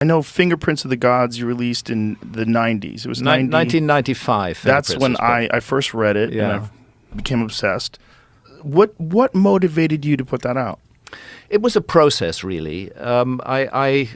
I know Fingerprints of the Gods you released in the 90s. It was 1995. That's when I first read it, and I became obsessed. What motivated you to put that out? It was a process, really. I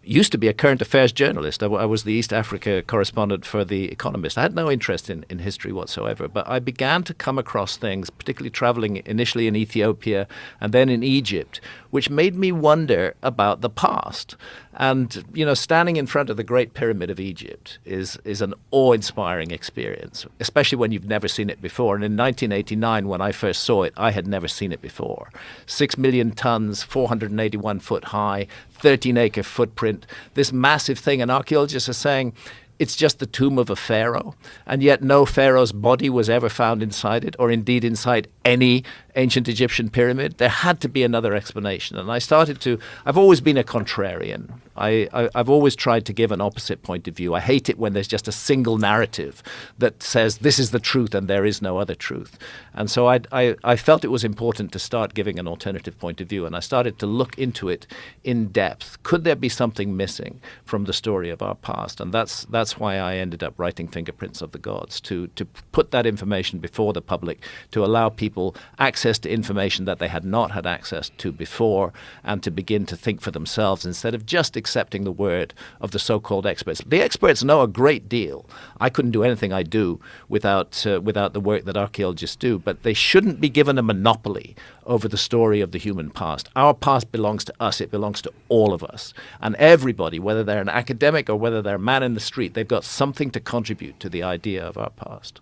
used to be a current affairs journalist. I was the East Africa correspondent for The Economist. I had no interest in history whatsoever, but I began to come across things, particularly traveling initially in Ethiopia and then in Egypt, which made me wonder about the past. And, standing in front of the Great Pyramid of Egypt is an awe-inspiring experience, especially when you've never seen it before. And in 1989, when I first saw it, I had never seen it before. 6 million tons, 481 foot high, 13-acre footprint, this massive thing. And archaeologists are saying it's just the tomb of a pharaoh, and yet no pharaoh's body was ever found inside it, or indeed inside any ancient Egyptian pyramid. There had to be another explanation. And I've always been a contrarian. I've always tried to give an opposite point of view. I hate it when there's just a single narrative that says this is the truth and there is no other truth. And so I felt it was important to start giving an alternative point of view, and I started to look into it in depth. Could there be something missing from the story of our past? And that's why I ended up writing Fingerprints of the Gods, to put that information before the public, to allow people access to information that they had not had access to before, and to begin to think for themselves instead of just accepting the word of the so-called experts. The experts know a great deal. I couldn't do anything I do without the work that archaeologists do, but they shouldn't be given a monopoly over the story of the human past. Our past belongs to us. It belongs to all of us. And everybody, whether they're an academic or whether they're a man in the street, they've got something to contribute to the idea of our past.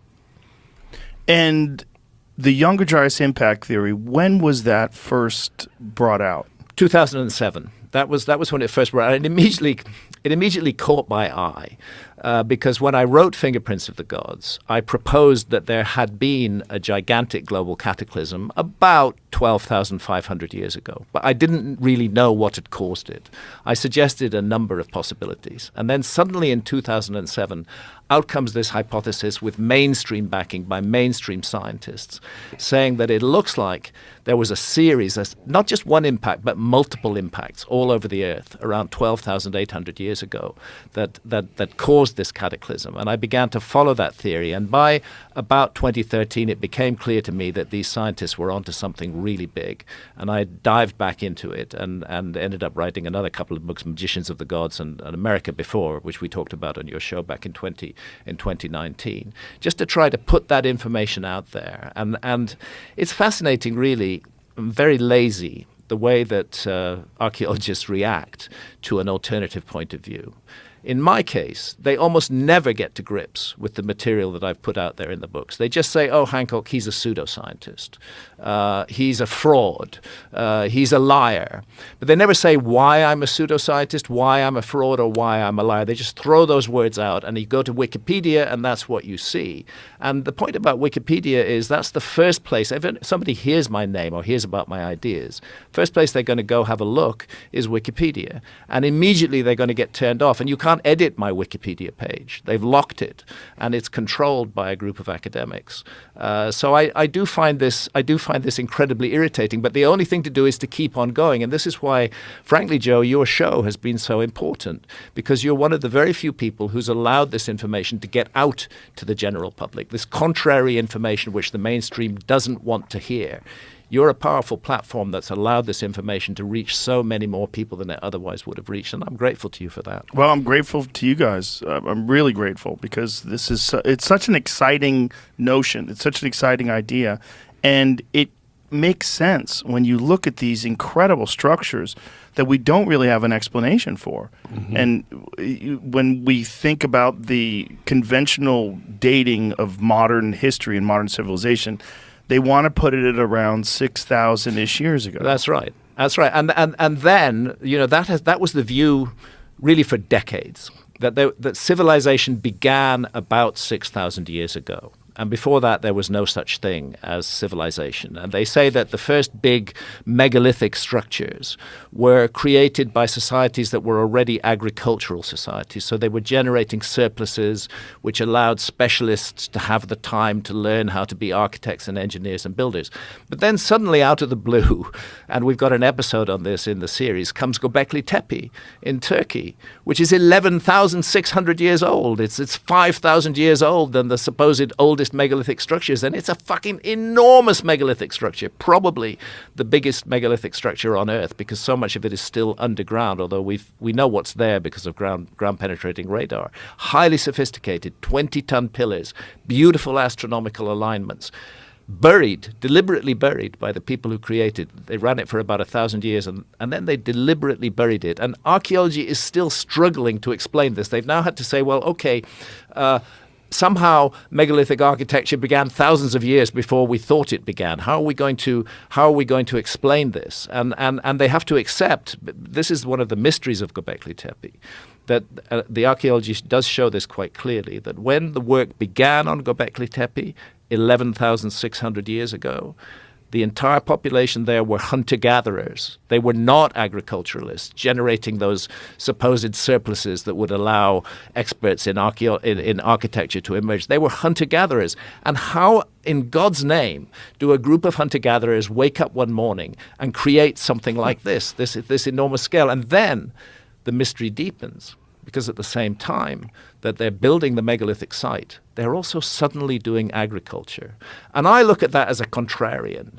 And the Younger Dryas impact theory, when was that first brought out? 2007. That was when it first brought out. It immediately caught my eye. Because when I wrote Fingerprints of the Gods, I proposed that there had been a gigantic global cataclysm about 12,500 years ago. But I didn't really know what had caused it. I suggested a number of possibilities. And then suddenly in 2007, out comes this hypothesis with mainstream backing by mainstream scientists, saying that it looks like there was a series, not just one impact, but multiple impacts all over the Earth around 12,800 years ago that caused this cataclysm. And I began to follow that theory. And by about 2013, it became clear to me that these scientists were onto something really big. And I dived back into it and ended up writing another couple of books, Magicians of the Gods and America Before, which we talked about on your show back in 2019, just to try to put that information out there. And it's fascinating, really, very lazy, the way that archaeologists react to an alternative point of view. In my case, they almost never get to grips with the material that I've put out there in the books. They just say, oh, Hancock, he's a pseudoscientist. He's a fraud. He's a liar. But they never say why I'm a pseudoscientist, why I'm a fraud, or why I'm a liar. They just throw those words out, and you go to Wikipedia, and that's what you see. And the point about Wikipedia is that's the first place, if somebody hears my name or hears about my ideas, first place they're going to go have a look is Wikipedia. And immediately they're going to get turned off. And you can't edit my Wikipedia page. They've locked it, and it's controlled by a group of academics. So I do find this incredibly irritating. But the only thing to do is to keep on going. And this is why, frankly, Joe, your show has been so important, because you're one of the very few people who's allowed this information to get out to the general public. This contrary information which the mainstream doesn't want to hear. You're a powerful platform that's allowed this information to reach so many more people than it otherwise would have reached, and I'm grateful to you for that. Well, I'm grateful to you guys. I'm really grateful, because it's such an exciting notion. It's such an exciting idea, and it makes sense when you look at these incredible structures that we don't really have an explanation for. Mm-hmm. And when we think about the conventional dating of modern history and modern civilization, they want to put it at around 6,000-ish years ago. That's right. That's right. And then, that was the view really for decades, that civilization began about 6,000 years ago. And before that, there was no such thing as civilization. And they say that the first big megalithic structures were created by societies that were already agricultural societies. So they were generating surpluses, which allowed specialists to have the time to learn how to be architects and engineers and builders. But then suddenly, out of the blue, and we've got an episode on this in the series, comes Göbekli Tepe in Turkey, which is 11,600 years old. It's 5,000 years old than the supposed oldest megalithic structures, and it's a fucking enormous megalithic structure, probably the biggest megalithic structure on Earth, because so much of it is still underground, although we know what's there because of ground penetrating radar. Highly sophisticated, 20-ton pillars, beautiful astronomical alignments. Deliberately buried by the people who created it. They ran it for about 1,000 years, and then they deliberately buried it. And archaeology is still struggling to explain this. They've now had to say, well, okay, somehow megalithic architecture began thousands of years before we thought it began. How are we going to explain this? And they have to accept, this is one of the mysteries of Göbekli Tepe, that the archaeology does show this quite clearly, that when the work began on Göbekli Tepe 11,600 years ago, the entire population there were hunter-gatherers. They were not agriculturalists, generating those supposed surpluses that would allow experts in architecture to emerge. They were hunter-gatherers. And how, in God's name, do a group of hunter-gatherers wake up one morning and create something like this enormous scale? And then the mystery deepens, because at the same time that they're building the megalithic site, they're also suddenly doing agriculture. And I look at that as a contrarian.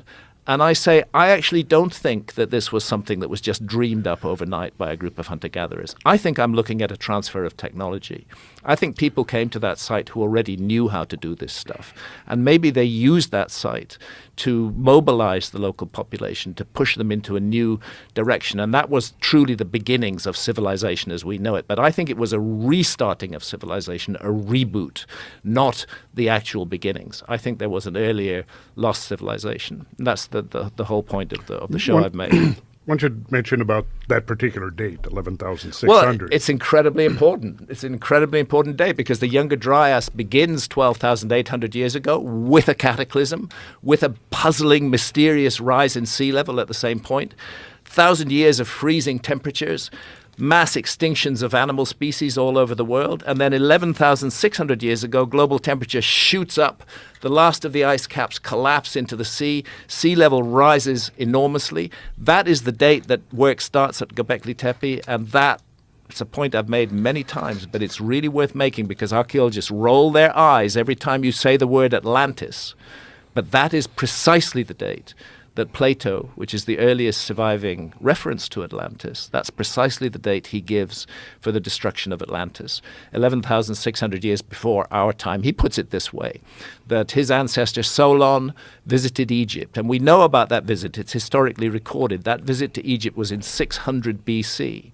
And I say, I actually don't think that this was something that was just dreamed up overnight by a group of hunter-gatherers. I think I'm looking at a transfer of technology. I think people came to that site who already knew how to do this stuff. And maybe they used that site to mobilize the local population, to push them into a new direction. And that was truly the beginnings of civilization as we know it. But I think it was a restarting of civilization, a reboot, not the actual beginnings. I think there was an earlier lost civilization. And that's the whole point of the show I've made. One should mention about that particular date, 11,600. Well, it's incredibly important. It's an incredibly important date because the Younger Dryas begins 12,800 years ago with a cataclysm, with a puzzling, mysterious rise in sea level at the same point, 1,000 years of freezing temperatures, mass extinctions of animal species all over the world, and then 11,600 years ago, global temperature shoots up. The last of the ice caps collapse into the sea. Sea level rises enormously. That is the date that work starts at Göbekli Tepe, and it's a point I've made many times, but it's really worth making because archaeologists roll their eyes every time you say the word Atlantis. But that is precisely the date that Plato, which is the earliest surviving reference to Atlantis, that's precisely the date he gives for the destruction of Atlantis, 11,600 years before our time. He puts it this way, that his ancestor Solon visited Egypt, and we know about that visit. It's historically recorded. That visit to Egypt was in 600 BC.